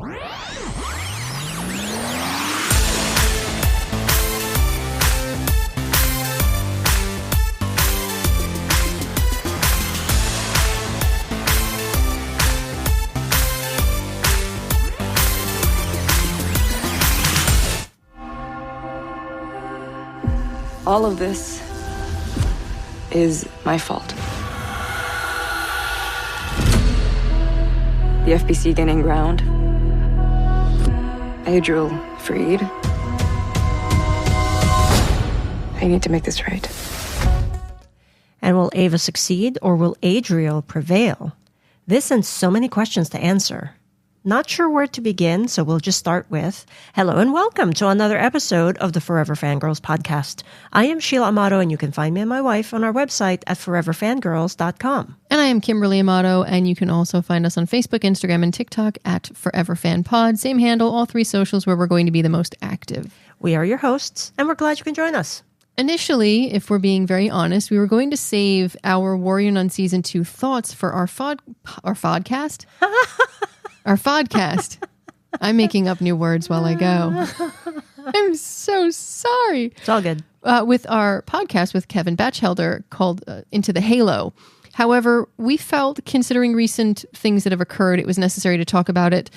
All of this is my fault. The FBC gaining ground. Adriel freed. I need to make this right. And will Ava succeed or will Adriel prevail? This and so many questions to answer. Not sure where to begin, so we'll just start with hello and welcome to another episode of the Forever Fangirls podcast. I am Sheila Amato, and you can find me and my wife on our website at foreverfangirls.com. And I am Kimberly Amato, and you can also find us on Facebook, Instagram, and TikTok at ForeverFanPod. Same handle, all three socials where we're going to be the most active. We are your hosts, and we're glad you can join us. Initially, if we're being very honest, we were going to save our Warrior Nun Season 2 thoughts for our podcast. Our podcast. I'm making up new words while I go. I'm so sorry. It's all good. With our podcast with Kevin Batchelder called Into the Halo. However, we felt, considering recent things that have occurred, it was necessary to talk about it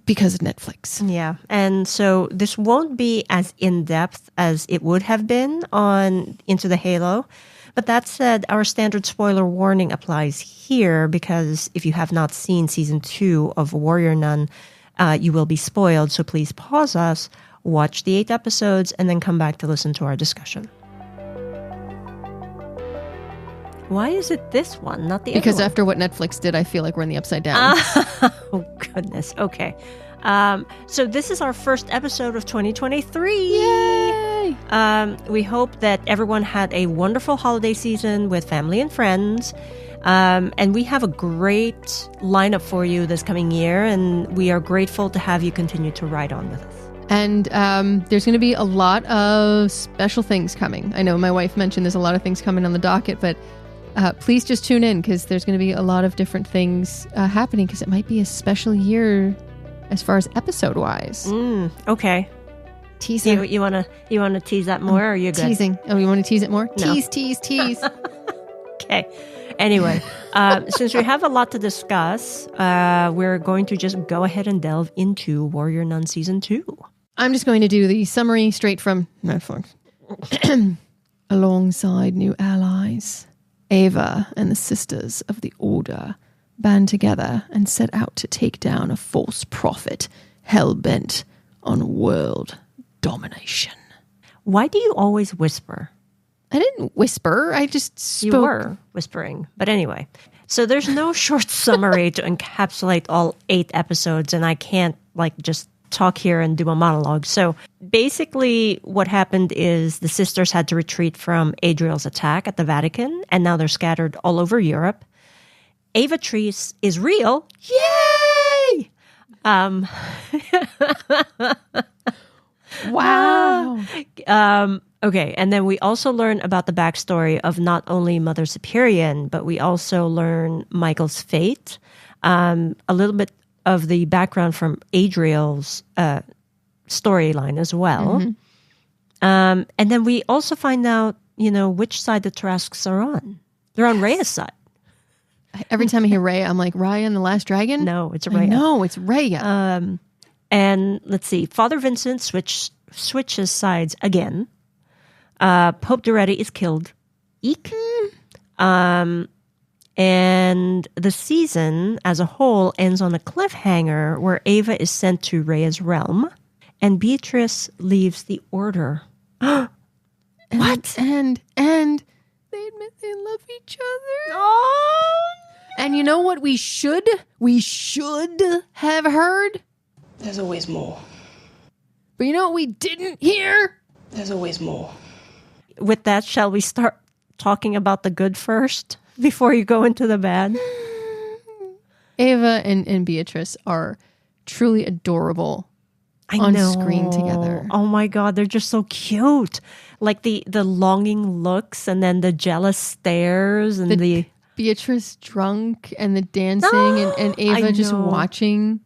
because of Netflix. Yeah. And so this won't be as in-depth as it would have been on Into the Halo. But that said, our standard spoiler warning applies here because if you have not seen season 2 of Warrior Nun, you will be spoiled. So please pause us, watch the 8 episodes, and then come back to listen to our discussion. Why is it this one, not the other one? Because after what Netflix did, I feel like we're in the upside down. Oh, goodness. Okay. So this is our first episode of 2023. Yay! We hope that everyone had a wonderful holiday season with family and friends. And we have a great lineup for you this coming year, and we are grateful to have you continue to ride on with us. And there's going to be a lot of special things coming. I know my wife mentioned there's a lot of things coming on the docket, but please just tune in because there's going to be a lot of different things happening because it might be a special year as far as episode-wise. Okay. Teaser. You want to tease that more, or are you good? Teasing. Oh, you want to tease it more? No. Tease. Okay. Anyway, since we have a lot to discuss, we're going to just go ahead and delve into Warrior Nun Season 2. I'm just going to do the summary straight from Netflix. Alongside new allies, Ava and the Sisters of the Order band together and set out to take down a false prophet hell-bent on world domination. Why do you always whisper? I didn't whisper. I just spoke. You were whispering. But anyway, so there's no short summary to encapsulate all 8 episodes, and I can't just talk here and do a monologue. So basically what happened is the sisters had to retreat from Adriel's attack at the Vatican, and now they're scattered all over Europe. Ava Treese is real. Yay! Wow. Okay, and then we also learn about the backstory of not only Mother Superior, but we also learn Michael's fate, a little bit of the background from Adriel's storyline as well. Mm-hmm. And then we also find out, which side the Tarasques are on. They're on Rhea's side. Every time I hear Rhea, I'm like, Raya and the Last Dragon? No, it's Rhea. No, it's Rhea. And let's see, Father Vincent switches sides again. Pope Duretti is killed. Eek. And the season as a whole ends on a cliffhanger where Ava is sent to Rhea's realm and Beatrice leaves the order. What? And they admit they love each other. Oh, no. And you know what we should have heard? There's always more. But you know what we didn't hear? There's always more. With that, shall we start talking about the good first before you go into the bad? Ava and Beatrice are truly adorable screen together. Oh my God, they're just so cute. Like the longing looks and then the jealous stares and the Beatrice drunk and the dancing and Ava just watching.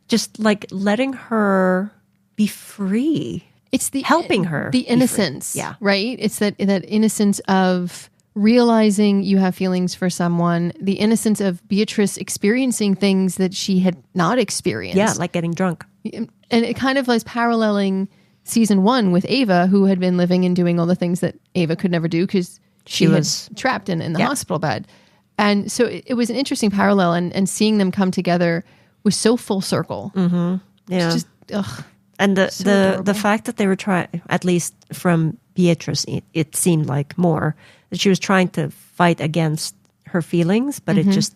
just like letting her be free. It's the helping her, the innocence, yeah, right? It's that innocence of realizing you have feelings for someone, the innocence of Beatrice experiencing things that she had not experienced. Yeah, like getting drunk. And it kind of was paralleling season 1 with Ava, who had been living and doing all the things that Ava could never do because she was trapped in the hospital bed. And so it was an interesting parallel, and seeing them come together was so full circle. Mm-hmm. Yeah. It's just, and the adorable. fact that they were trying, at least from Beatrice, it seemed like more, that she was trying to fight against her feelings, but it just,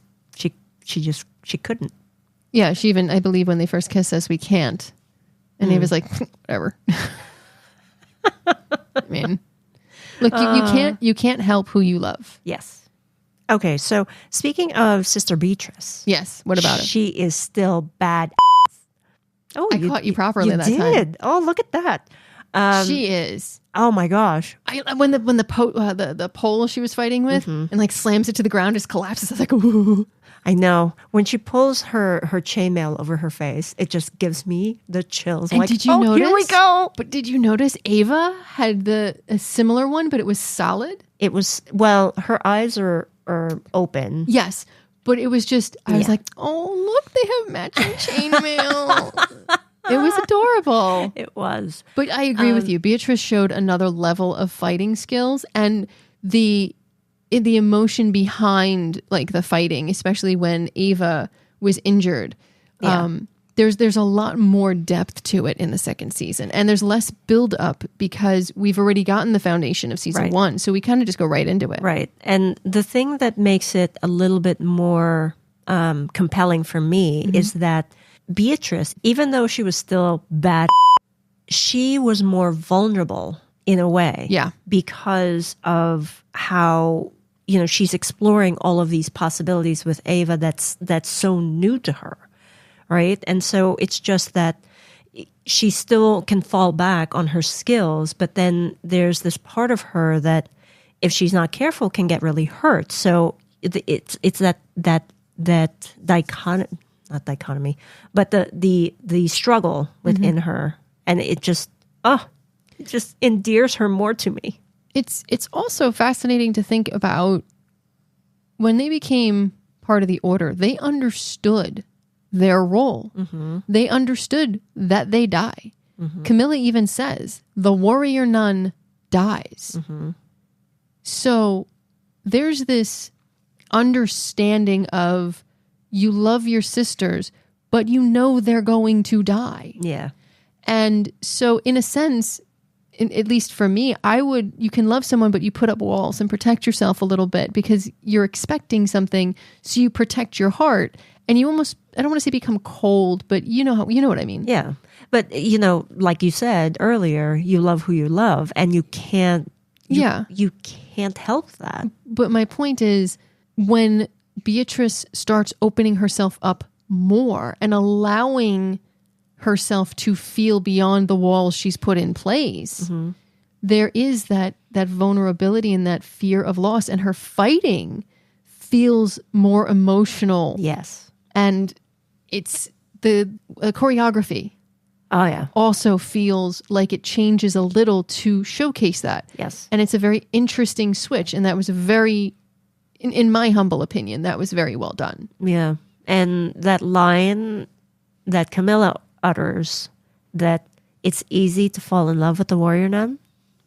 she couldn't. Yeah, she even, I believe, when they first kissed us, we can't. And Ava's like, whatever. I mean, look, you can't help who you love. Yes. Okay, so speaking of Sister Beatrice. Yes, what about it? She is still bad. Oh, I caught you properly that time. You did. Oh, look at that. She is. Oh my gosh. When the pole she was fighting with and like slams it to the ground, just collapses. I was like, ooh. I know. When she pulls her chainmail over her face, it just gives me the chills. And like, did you notice? Here we go. But did you notice Ava had a similar one, but it was solid? It was, well, her eyes are open. Yes. But it was just, I was like, oh, look, they have matching chainmail. It was adorable. It was. But I agree with you. Beatrice showed another level of fighting skills and the emotion behind like the fighting, especially when Ava was injured. Yeah. There's a lot more depth to it in the second season, and there's less build up because we've already gotten the foundation of season 1. So we kind of just go right into it. Right. And the thing that makes it a little bit more compelling for me is that Beatrice, even though she was still bad, she was more vulnerable in a way. Yeah. Because of how, she's exploring all of these possibilities with Ava that's so new to her. Right. And so it's just that she still can fall back on her skills, but then there's this part of her that if she's not careful can get really hurt. So it's that dichotomy, but the struggle within her, and it just endears her more to me. It's also fascinating to think about when they became part of the Order, they understood their role. They understood that they die. Camilla even says, the warrior nun dies. So there's this understanding of you love your sisters, but you know they're going to die. Yeah. And so in a sense, at least for me, you can love someone, but you put up walls and protect yourself a little bit because you're expecting something. So you protect your heart and you almost, I don't want to say become cold, but you know what I mean? Yeah. But like you said earlier, you love who you love and you can't, you can't help that. But my point is when Beatrice starts opening herself up more and allowing herself to feel beyond the walls she's put in place, there is that vulnerability and that fear of loss, and her fighting feels more emotional. Yes. And it's the choreography. Oh, yeah. Also feels like it changes a little to showcase that. Yes. And it's a very interesting switch. And that was in my humble opinion, that was very well done. Yeah. And that line that Camilla utters, that it's easy to fall in love with the warrior nun,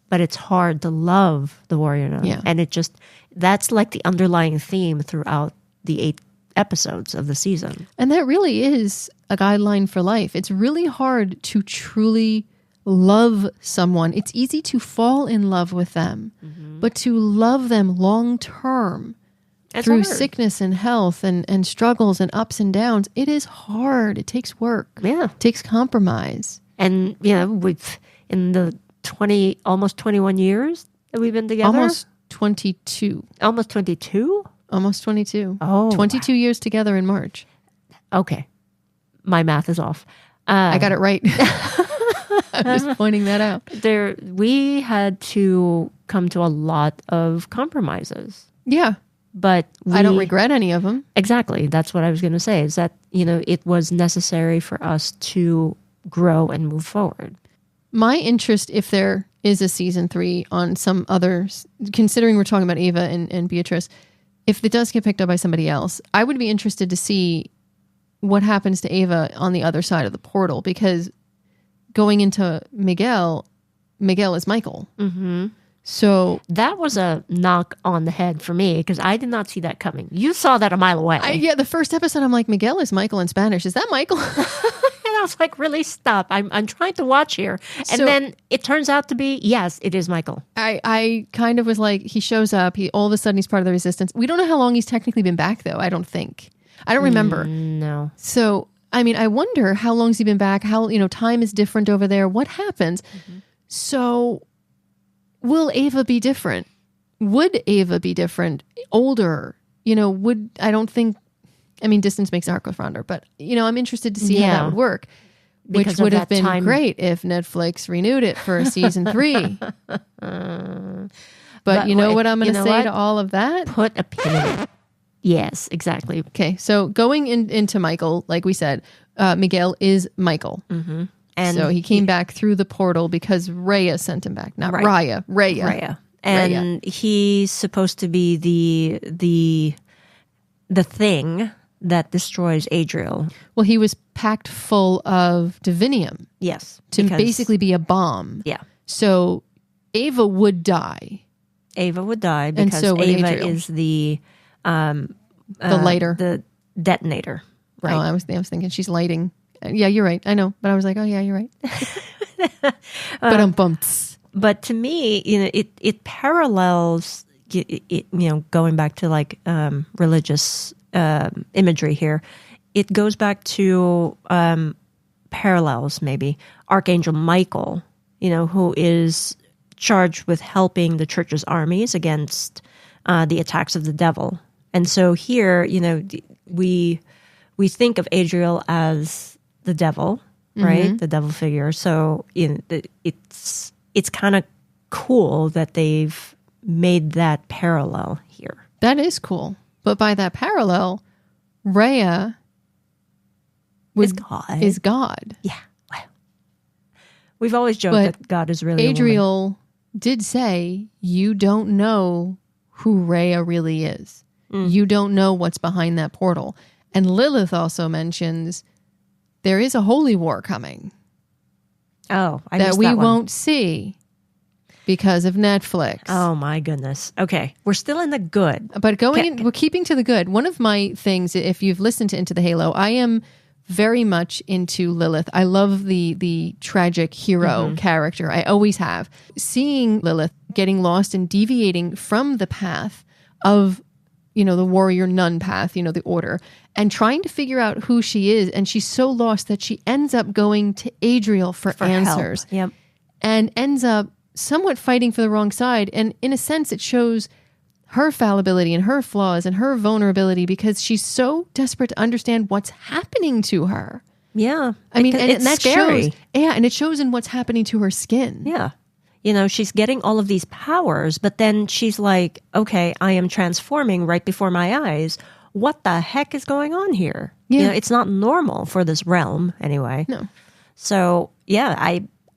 but it's hard to love the warrior nun. Yeah. And that's like the underlying theme throughout the 8 episodes of the season. And that really is a guideline for life. It's really hard to truly love someone. It's easy to fall in love with them, but to love them long term through sickness and health and struggles and ups and downs, it is hard. It takes work. Yeah. It takes compromise. And, we've, in the almost 21 years that we've been together. Almost 22. Almost 22? Almost 22. Oh. 22 years together in March. Okay. My math is off. I got it right. I'm just pointing that out. We had to come to a lot of compromises. Yeah. But I don't regret any of them. Exactly. That's what I was going to say, is that, it was necessary for us to grow and move forward. My interest, if there is a season 3 on some others, considering we're talking about Ava and Beatrice, if it does get picked up by somebody else, I would be interested to see what happens to Ava on the other side of the portal, because going into Miguel is Michael. Mm-hmm. So that was a knock on the head for me, because I did not see that coming. You saw that a mile away. The first episode, I'm like, Miguel is Michael in Spanish. Is that Michael? And I was like, really, stop. I'm trying to watch here. And then it turns out to be, yes, it is Michael. I kind of was like, he shows up. All of a sudden, he's part of the resistance. We don't know how long he's technically been back, though. I don't think. I don't remember. No. So, I mean, I wonder how long has he been back? How, time is different over there. What happens? Mm-hmm. So will Ava be different? Would Ava be different? Older? Distance makes the heart go fonder, but, I'm interested to see how that would work, which would have been great if Netflix renewed it for season 3. But you know what I'm going to say to all of that? Put a pin in it. Yes, exactly. Okay, so going into Michael, like we said, Miguel is Michael. Mm-hmm. And so he came back through the portal because Rhea sent him back. Not Raya. Rhea. And he's supposed to be the thing that destroys Adriel. Well, he was packed full of divinium. Yes. To basically be a bomb. Yeah. So Ava would die. Because so Ava Adriel. is the lighter. The detonator. Right. Oh, I was thinking she's lighting. Yeah, you're right. I know. But I was like, oh, yeah, you're right. But I'm bumped. But to me, it parallels, going back to like religious imagery here. It goes back to parallels, maybe. Archangel Michael, who is charged with helping the church's armies against the attacks of the devil. And so here, we think of Adriel as the devil, right? Mm-hmm. The devil figure. So it's kind of cool that they've made that parallel here. That is cool. But by that parallel, Rhea is God. Yeah. Wow. We've always joked that God is really Adriel did say, you don't know who Rhea really is. You don't know what's behind that portal. And Lilith also mentions there is a holy war coming. Oh, I that missed we that one. won't see because of Netflix. Oh my goodness. Okay, we're still in the good, but we're keeping to the good. One of my things, if you've listened to Into the Halo, I am very much into Lilith. I love the tragic hero character. I always have. Seeing Lilith getting lost and deviating from the path of the warrior nun path, the order, and trying to figure out who she is. And she's so lost that she ends up going to Adriel for answers. Help. Yep. And ends up somewhat fighting for the wrong side. And in a sense, it shows her fallibility and her flaws and her vulnerability because she's so desperate to understand what's happening to her. Yeah. I mean, it's that scary. shows. Yeah, and it shows in what's happening to her skin. Yeah. She's getting all of these powers, but then she's like, okay, I am transforming right before my eyes. What the heck is going on here? Yeah. It's not normal for this realm anyway. No. So, yeah,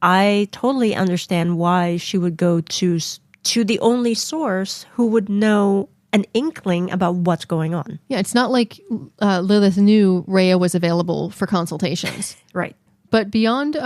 I totally understand why she would go to the only source who would know an inkling about what's going on. Yeah, it's not like Lilith knew Rhea was available for consultations. Right. But beyond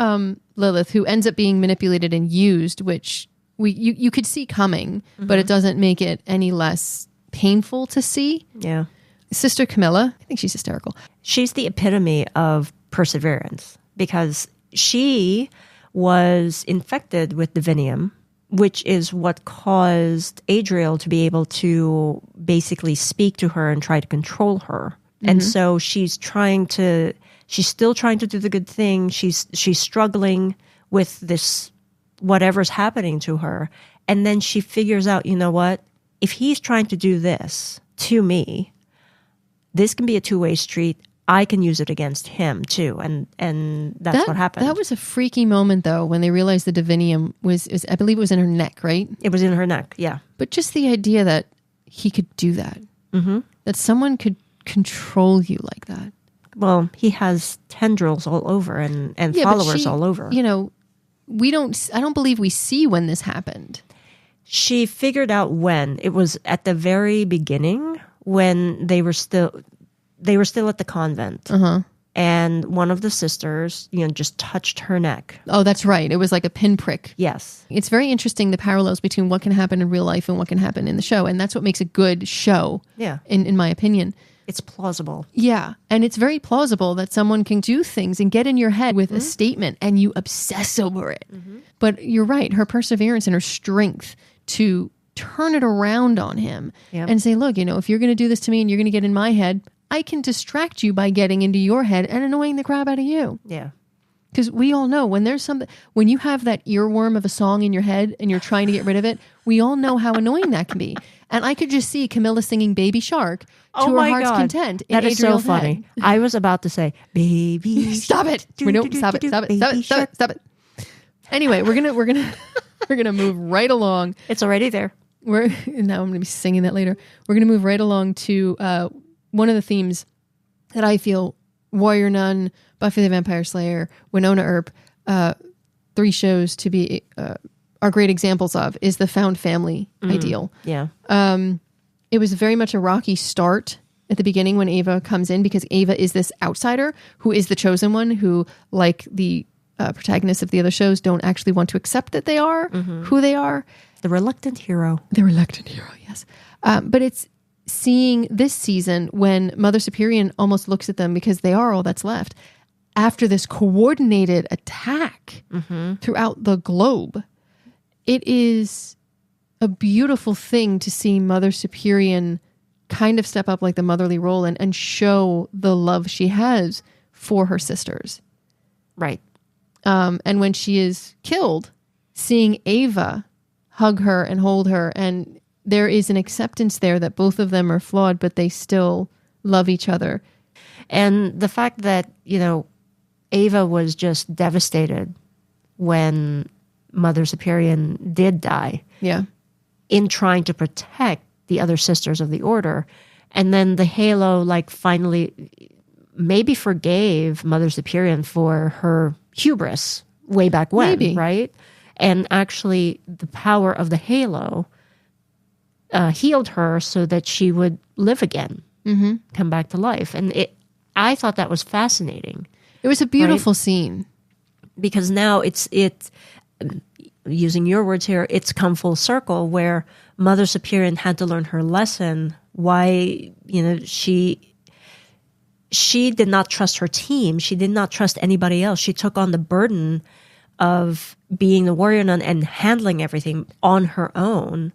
Lilith, who ends up being manipulated and used, which you could see coming, but it doesn't make it any less painful to see. Yeah. Sister Camilla, I think she's hysterical. She's the epitome of perseverance because she was infected with divinium, which is what caused Adriel to be able to basically speak to her and try to control her. And so she's still trying to do the good thing. She's struggling with this, whatever's happening to her. And then she figures out, you know what? If he's trying to do this to me, this can be a two-way street. I can use it against him too. And that's what happened. That was a freaky moment though, when they realized the divinium was, I believe it was in her neck, right? It was in her neck. Yeah. But just the idea that he could do that. that someone could control you like that. Well, he has tendrils all over and Yeah, but followers all over. You know, I don't believe we see when this happened. She figured out when. It was at the very beginning when they were still at the convent. And one of the sisters, just touched her neck. Oh, that's right. It was like a pinprick. Yes. It's very interesting, the parallels between what can happen in real life and what can happen in the show. And that's what makes a good show, in my opinion. It's plausible. Yeah. And it's very plausible that someone can do things and get in your head with a statement and you obsess over it. But you're right. Her perseverance and her strength to turn it around on him and say, look, if you're going to do this to me and you're going to get in my head, I can distract you by getting into your head and annoying the crap out of you. Yeah. Because we all know when you have that earworm of a song in your head and you're trying to get rid of it, we all know how annoying that can be. And I could just see Camilla singing Baby Shark to her heart's content. That is so funny. Head. I was about to say, Baby Stop it. Stop it. Anyway, we're gonna move right along. It's already there. Now I'm gonna be singing that later. We're gonna move right along to one of the themes that I feel Warrior Nun, Buffy the Vampire Slayer, Winona Earp, 3 shows to be are great examples of, is the found family ideal. Yeah. It was very much a rocky start at the beginning when Ava comes in, because Ava is this outsider who is the chosen one, who, like the protagonists of the other shows, don't actually want to accept that they are who they are. The reluctant hero. The reluctant hero, yes. But it's seeing this season when Mother Superior almost looks at them, because they are all that's left, after this coordinated attack throughout the globe. It is a beautiful thing to see Mother Superior kind of step up like the motherly role and show the love she has for her sisters. Right. And when she is killed, seeing Ava hug her and hold her, and there is an acceptance there that both of them are flawed, but they still love each other. And the fact that, Ava was just devastated when Mother Superior did die. Yeah. In trying to protect the other sisters of the order. And then the Halo, finally maybe forgave Mother Superior for her hubris way back when, maybe. Right? And actually the power of the Halo healed her so that she would live again, come back to life. And I thought that was fascinating. It was a beautiful scene. Because now it's using your words here, it's come full circle where Mother Superior had to learn her lesson. Why, she did not trust her team. She did not trust anybody else. She took on the burden of being the warrior nun and handling everything on her own,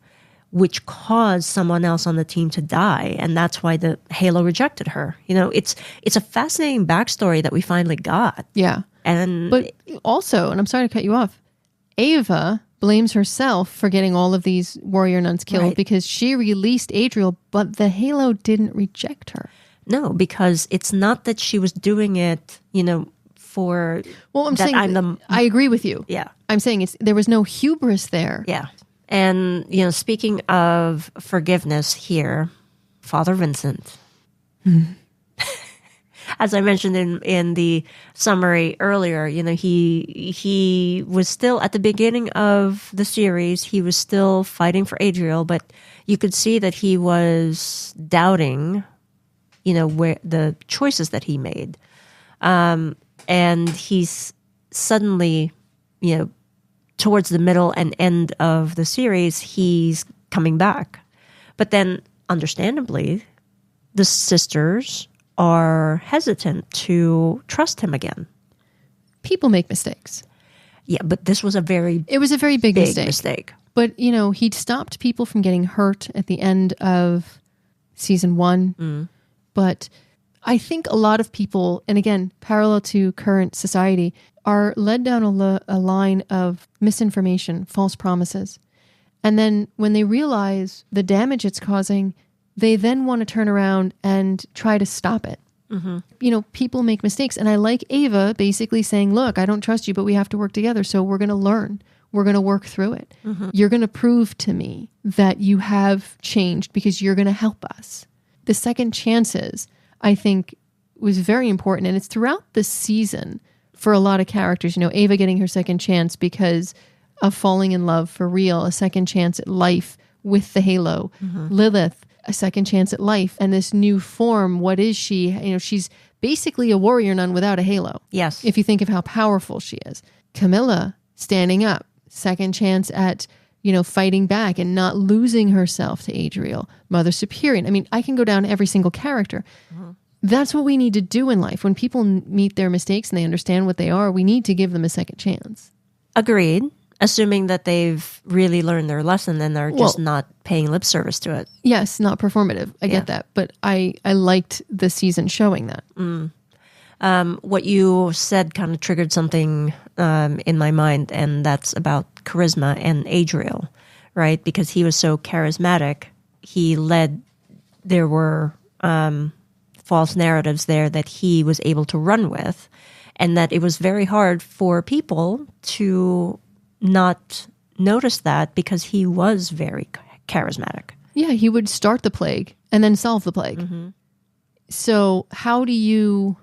which caused someone else on the team to die. And that's why the Halo rejected her. It's a fascinating backstory that we finally got. Yeah. But also, and I'm sorry to cut you off, Ava blames herself for getting all of these warrior nuns killed because she released Adriel, but the Halo didn't reject her. No, because it's not that she was doing it, for... Well, I'm saying, I agree with you. Yeah. I'm saying there was no hubris there. Yeah. And, speaking of forgiveness here, Father Vincent... As I mentioned in the summary earlier, he was still at the beginning of the series. He was still fighting for Adriel, but you could see that he was doubting, where the choices that he made, and he's suddenly, towards the middle and end of the series, he's coming back, but then, understandably, the sisters are hesitant to trust him again. People make mistakes. Yeah, but this was a very big mistake. But, he'd stopped people from getting hurt at the end of season 1. But I think a lot of people, and again, parallel to current society, are led down a line of misinformation, false promises. And then when they realize the damage it's causing, they then want to turn around and try to stop it. People make mistakes. And I like Ava basically saying, look, I don't trust you, but we have to work together. So we're going to learn. We're going to work through it. You're going to prove to me that you have changed because you're going to help us. the second chances, I think, was very important. And it's throughout the season for a lot of characters. You know, Ava getting her second chance because of falling in love for real, a second chance at life with the halo. Lilith, a second chance at life. And this new form, what is she? You know, she's basically a warrior nun without a halo. Yes. If you think of how powerful she is. Camilla, standing up, second chance at, you know, fighting back and not losing herself to Adriel. Mother Superior. I mean, I can go down every single character. That's what we need to do in life. When people meet their mistakes and they understand what they are, we need to give them a second chance. Agreed. Assuming that they've really learned their lesson and they're just not paying lip service to it. Yes, not performative. I get that. But I liked the season showing that. What you said kind of triggered something in my mind, and that's about charisma and Adriel, right? Because he was so charismatic. There were false narratives there that he was able to run with, and that it was very hard for people to not notice that because he was very charismatic. Yeah, he would start the plague and then solve the plague. So how do you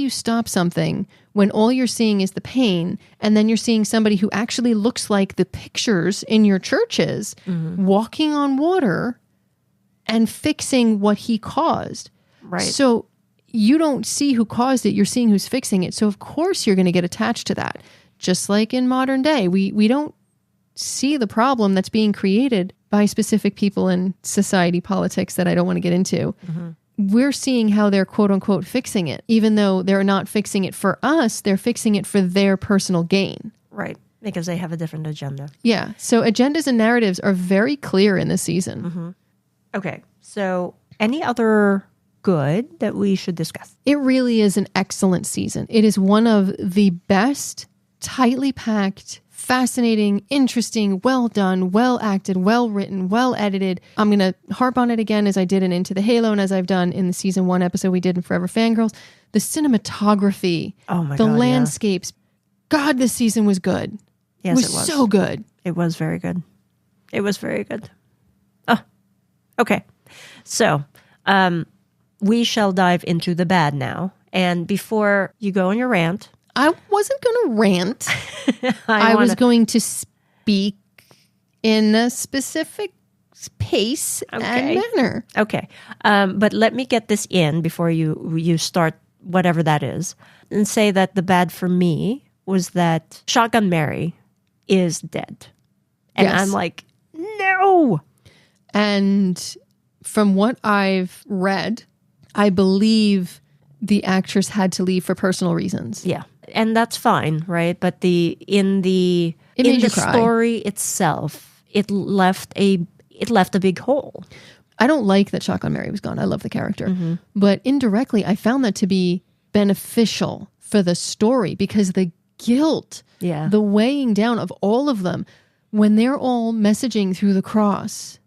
stop something when all you're seeing is the pain, and then you're seeing somebody who actually looks like the pictures in your churches walking on water and fixing what he caused? Right. So you don't see who caused it, you're seeing who's fixing it. So of course you're going to get attached to that. Just like in modern day, we don't see the problem that's being created by specific people in society, politics that I don't want to get into. We're seeing how they're quote unquote fixing it, even though they're not fixing it for us, they're fixing it for their personal gain. Right. Because they have a different agenda. Yeah. So agendas and narratives are very clear in this season. Okay. So any other good that we should discuss? It really is an excellent season. It is one of the best, tightly packed, fascinating, interesting, well done, well acted, well written, well edited. I'm going to harp on it again as I did in Into the Halo and as I've done in the season 1 episode we did in Forever Fangirls. The cinematography, the landscapes. God, this season was good. Yes, it was so good. It was very good. It was very good. Oh, okay. So we shall dive into the bad now. And before you go on your rant, I wasn't going to rant. I was going to speak in a specific pace and manner. Okay. But let me get this in before you start whatever that is, and say that the bad for me was that Shotgun Mary is dead. And I'm like, no. And from what I've read, I believe the actress had to leave for personal reasons. Yeah. And that's fine, right? But in the story itself, it left a big hole. I don't like that Shotgun Mary was gone. I love the character. But indirectly, I found that to be beneficial for the story because the guilt, the weighing down of all of them, when they're all messaging through the cross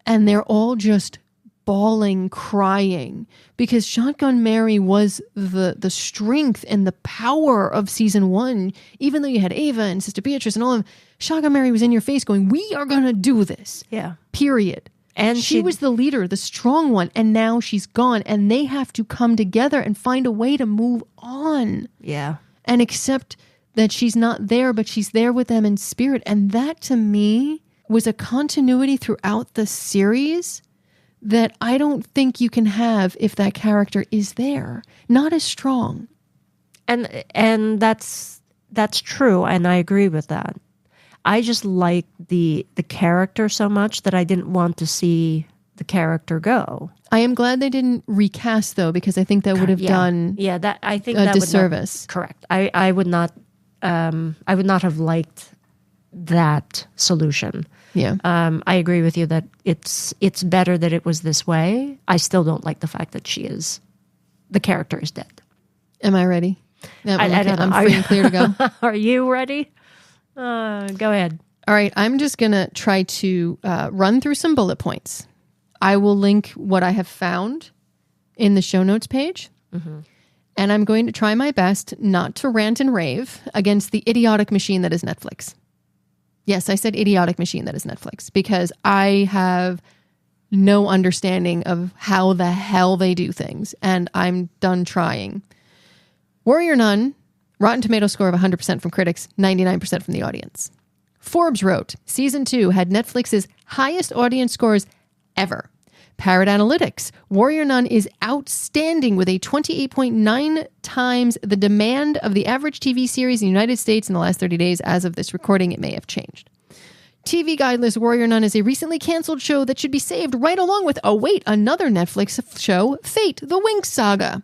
and they're all just bawling, crying, because Shotgun Mary was the strength and the power of season 1. Even though you had Ava and Sister Beatrice and all of them, Shotgun Mary was in your face going, we are going to do this. Yeah. Period. And she was the leader, the strong one, and now she's gone, and they have to come together and find a way to move on. Yeah. And accept that she's not there, but she's there with them in spirit. And that, to me, was a continuity throughout the series that I don't think you can have if that character is there. Not as strong. And that's true, and I agree with that. I just like the character so much that I didn't want to see the character go. I am glad they didn't recast though, because I think that would have done that I think a that disservice. Correct. I would not have liked that solution. Yeah. I agree with you that it's better that it was this way. I still don't like the fact that the character is dead. Am I ready? No, I don't know. I'm free and clear to go. Are you ready? Go ahead. All right. I'm just going to try to run through some bullet points. I will link what I have found in the show notes page. And I'm going to try my best not to rant and rave against the idiotic machine that is Netflix. Yes, I said idiotic machine that is Netflix, because I have no understanding of how the hell they do things, and I'm done trying. Warrior Nun, Rotten Tomato score of 100% from critics, 99% from the audience. Forbes wrote, Season 2 had Netflix's highest audience scores ever. Parrot Analytics, Warrior Nun is outstanding with a 28.9 times the demand of the average TV series in the United States in the last 30 days. As of this recording, it may have changed. TV Guide lists Warrior Nun is a recently canceled show that should be saved right along with, another Netflix show, Fate, the Winx Saga.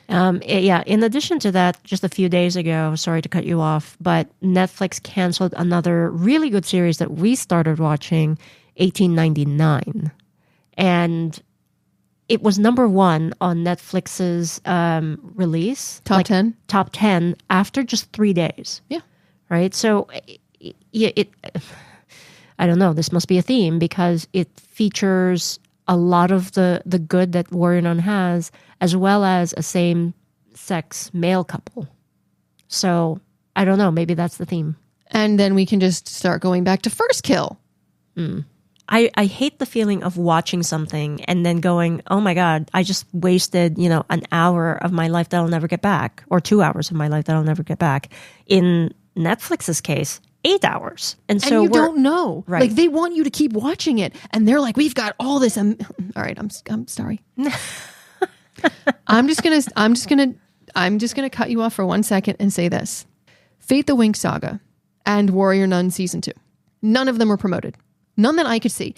In addition to that, just a few days ago, sorry to cut you off, but Netflix canceled another really good series that we started watching, 1899. And it was number 1 on Netflix's release. Top 10? Top 10 after just 3 days. Yeah. Right? So, I don't know, this must be a theme because it features a lot of the good that Warrior Nun has, as well as a same-sex male couple. So, I don't know, maybe that's the theme. And then we can just start going back to First Kill. I hate the feeling of watching something and then going, oh my God, I just wasted, an hour of my life that I'll never get back, or 2 hours of my life that I'll never get back. In Netflix's case, 8 hours. And so you don't know. Right. Like, they want you to keep watching it. And they're like, we've got all this. All right, I'm sorry. I'm just gonna cut you off for 1 second and say this. Fate the Winx Saga and Warrior Nun Season 2. None of them were promoted. None that I could see.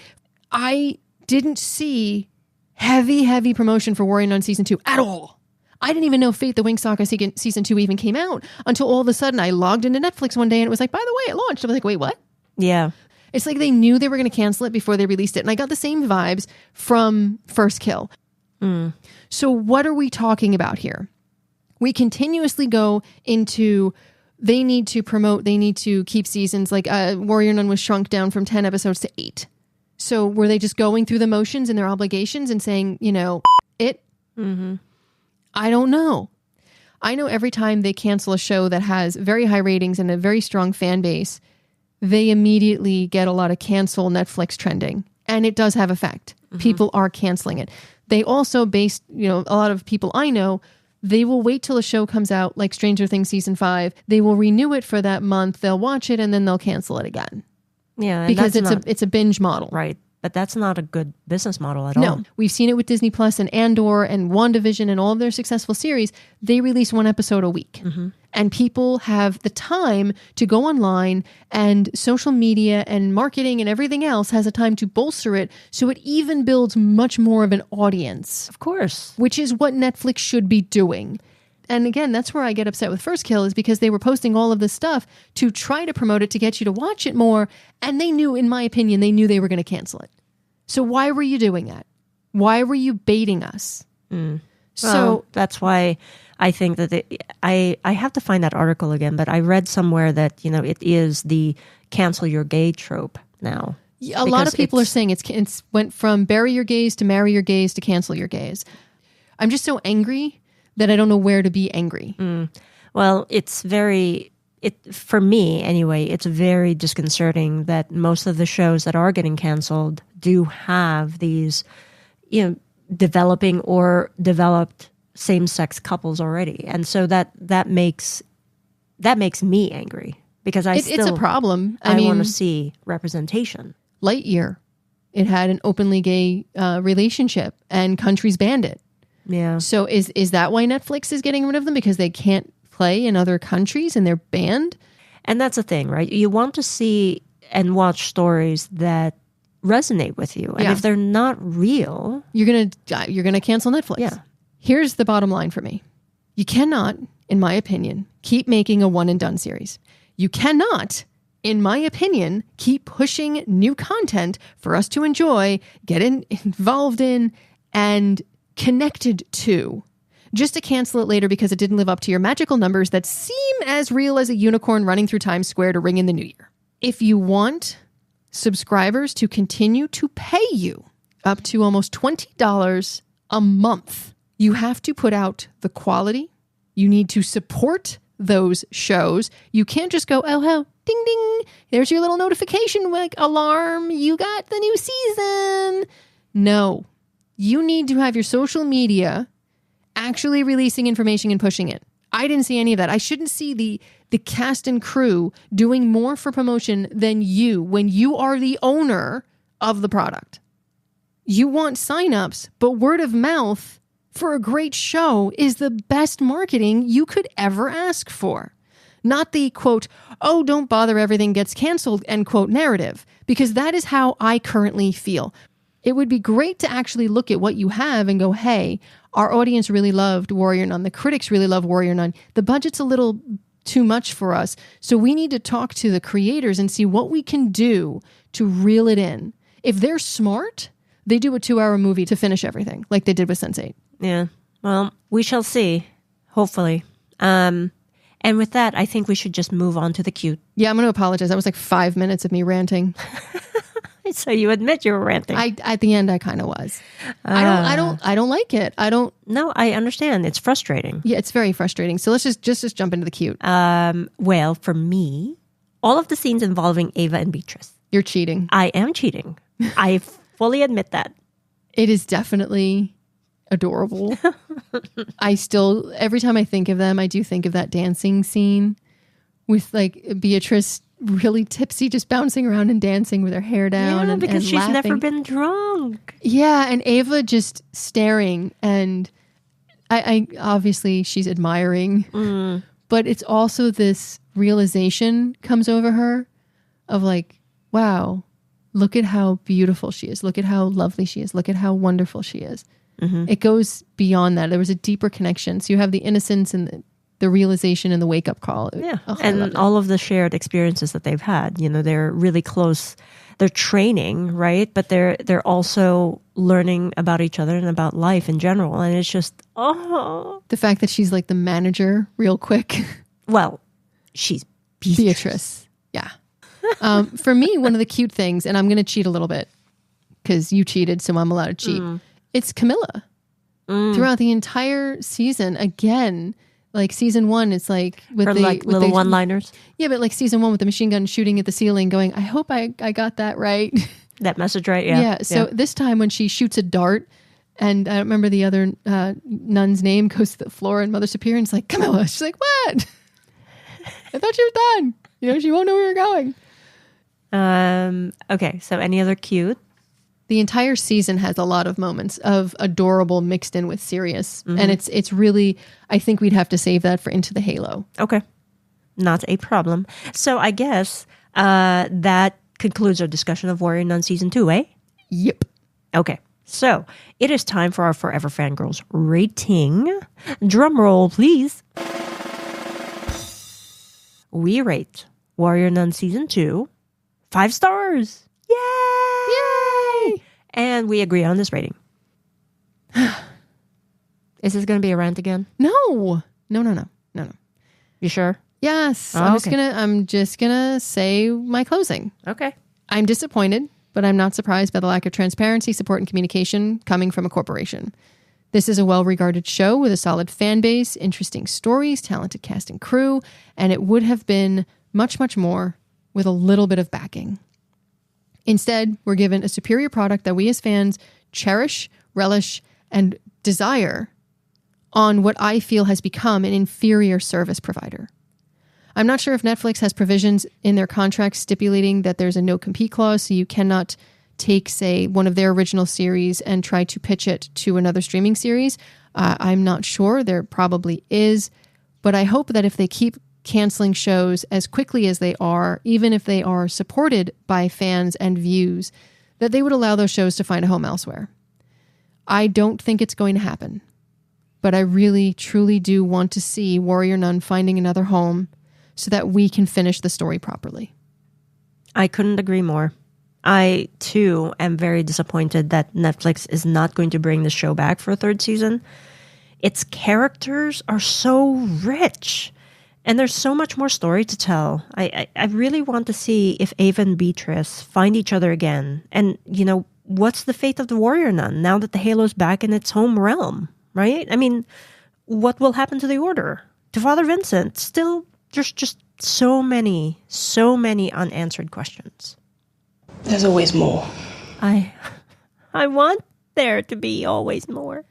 I didn't see heavy promotion for Warrior Nun Season 2 at all. I didn't even know Fate the Winx Saga Season 2 even came out until all of a sudden I logged into Netflix one day and it was like, by the way, it launched. I was like, wait, what? Yeah. It's like they knew they were going to cancel it before they released it. And I got the same vibes from First Kill. So what are we talking about here? We continuously go into they need to promote, they need to keep seasons. Like Warrior Nun was shrunk down from 10 episodes to 8. So were they just going through the motions and their obligations and saying, it? Mm-hmm. I don't know. I know every time they cancel a show that has very high ratings and a very strong fan base, they immediately get a lot of cancel Netflix trending. And it does have effect. Mm-hmm. People are canceling it. They also based, a lot of people I know, they will wait till a show comes out, like Stranger Things Season 5. They will renew it for that month. They'll watch it and then they'll cancel it again. Yeah. Because it's a binge model. Right. But that's not a good business model at all. No, we've seen it with Disney Plus and Andor and WandaVision and all of their successful series. They release 1 episode a week. Mm-hmm. And people have the time to go online, and social media and marketing and everything else has a time to bolster it. So it even builds much more of an audience. Of course. Which is what Netflix should be doing. And again, that's where I get upset with First Kill, is because they were posting all of this stuff to try to promote it, to get you to watch it more. And they knew, in my opinion, they knew they were going to cancel it. So why were you doing that? Why were you baiting us? So that's why I think that I have to find that article again, but I read somewhere that, it is the cancel your gay trope now. A lot of people are saying it's went from bury your gays to marry your gays to cancel your gays. I'm just so angry that I don't know where to be angry. Well, for me anyway, it's very disconcerting that most of the shows that are getting canceled do have these, developing or developed same-sex couples already. And so that makes me angry because it's a problem. I mean, want to see representation. Lightyear, it had an openly gay relationship and countries banned it. Yeah. So is that why Netflix is getting rid of them? Because they can't play in other countries and they're banned? And that's the thing, right? You want to see and watch stories that resonate with you. And if they're not real, you're gonna cancel Netflix. Yeah. Here's the bottom line for me. You cannot, in my opinion, keep making a one and done series. You cannot, in my opinion, keep pushing new content for us to enjoy, get involved in, and connected to, just to cancel it later because it didn't live up to your magical numbers that seem as real as a unicorn running through Times Square to ring in the new year. If you want subscribers to continue to pay you up to almost $20 a month, you have to put out the quality. You need to support those shows. You can't just go, oh, ding, ding, there's your little notification, like alarm, you got the new season. No. You need to have your social media actually releasing information and pushing it. I didn't see any of that. I shouldn't see the cast and crew doing more for promotion than you when you are the owner of the product. You want signups, but word of mouth for a great show is the best marketing you could ever ask for. Not the, quote, oh, don't bother, everything gets canceled, end quote, narrative, because that is how I currently feel. It would be great to actually look at what you have and go, hey, our audience really loved Warrior Nun. The critics really love Warrior Nun. The budget's a little too much for us. So we need to talk to the creators and see what we can do to reel it in. If they're smart, they do a 2-hour movie to finish everything, like they did with Sense8. Yeah. Well, we shall see, hopefully. And with that, I think we should just move on to the cute. Yeah, I'm going to apologize. That was like 5 minutes of me ranting. So you admit you were ranting. At the end, I kind of was. I don't like it. No, I understand. It's frustrating. Yeah, it's very frustrating. So let's just jump into the cute. Well, for me, all of the scenes involving Ava and Beatrice. You're cheating. I am cheating. I fully admit that. It is definitely adorable. Every time I think of them, I do think of that dancing scene with like Beatrice really tipsy, just bouncing around and dancing with her hair down. Yeah, because and she's laughing. never been drunk. Yeah, and Ava just staring, and I obviously she's admiring, but it's also this realization comes over her of like, wow, look at how beautiful she is. Look at how lovely she is. Look at how wonderful she is. Mm-hmm. It goes beyond that. There was a deeper connection. So you have the innocence and the realization and the wake-up call. Yeah, and all of the shared experiences that they've had. You know, they're really close. They're training, right? But they're also learning about each other and about life in general. And it's just, the fact that she's like the manager real quick. Well, she's Beatrice. Yeah. For me, one of the cute things, and I'm going to cheat a little bit because you cheated, so I'm allowed to cheat. It's Camilla. Throughout the entire season, again, like season 1, it's like with her little one-liners. Yeah, but like season 1 with the machine gun shooting at the ceiling, going, I hope I got that right. That message right, yeah. Yeah. So this time when she shoots a dart, and I don't remember the other nun's name, goes to the floor, and Mother Superior is like, Camilla. She's like, what? I thought you were done. You know, she won't know where you're going. Okay, so any other cute? The entire season has a lot of moments of adorable mixed in with serious. And it's really, I think we'd have to save that for Into the Halo. Okay. Not a problem. So I guess that concludes our discussion of Warrior Nun Season 2, eh? Yep. Okay. So it is time for our Forever Fangirls rating. Drum roll, please. We rate Warrior Nun Season 2 5 stars. Yay! Yay! And we agree on this rating. Is this going to be a rant again? No. You sure? Yes. Oh, I'm just gonna say my closing. Okay. I'm disappointed, but I'm not surprised by the lack of transparency, support, and communication coming from a corporation. This is a well-regarded show with a solid fan base, interesting stories, talented cast and crew, and it would have been much, much more with a little bit of backing. Instead, we're given a superior product that we as fans cherish, relish, and desire on what I feel has become an inferior service provider. I'm not sure if Netflix has provisions in their contracts stipulating that there's a no-compete clause, so you cannot take, say, one of their original series and try to pitch it to another streaming series. I'm not sure. There probably is. But I hope that if they keep canceling shows as quickly as they are, even if they are supported by fans and views, that they would allow those shows to find a home elsewhere. I don't think it's going to happen. But I really, truly do want to see Warrior Nun finding another home so that we can finish the story properly. I couldn't agree more. I, too, am very disappointed that Netflix is not going to bring the show back for a 3rd season. Its characters are so rich, and there's so much more story to tell. I really want to see if Ava and Beatrice find each other again. And, you know, what's the fate of the Warrior Nun now that the Halo's back in its home realm, right? I mean, what will happen to the Order? To Father Vincent? Still, there's just so many unanswered questions. There's always more. I I want there to be always more.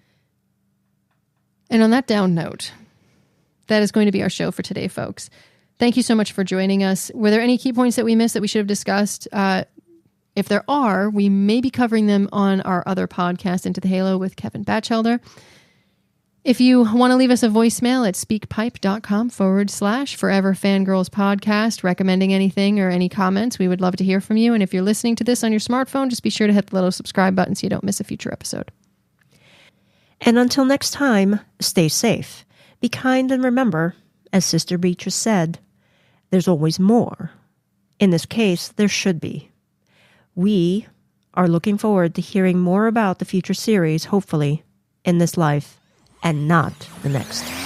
And on that down note, that is going to be our show for today, folks. Thank you so much for joining us. Were there any key points that we missed that we should have discussed? If there are, we may be covering them on our other podcast, Into the Halo with Kevin Batchelder. If you want to leave us a voicemail at speakpipe.com/Forever Fangirls podcast, recommending anything or any comments, we would love to hear from you. And if you're listening to this on your smartphone, just be sure to hit the little subscribe button so you don't miss a future episode. And until next time, stay safe, be kind, and remember, as Sister Beatrice said, there's always more. In this case, there should be. We are looking forward to hearing more about the future series, hopefully, in this life and not the next.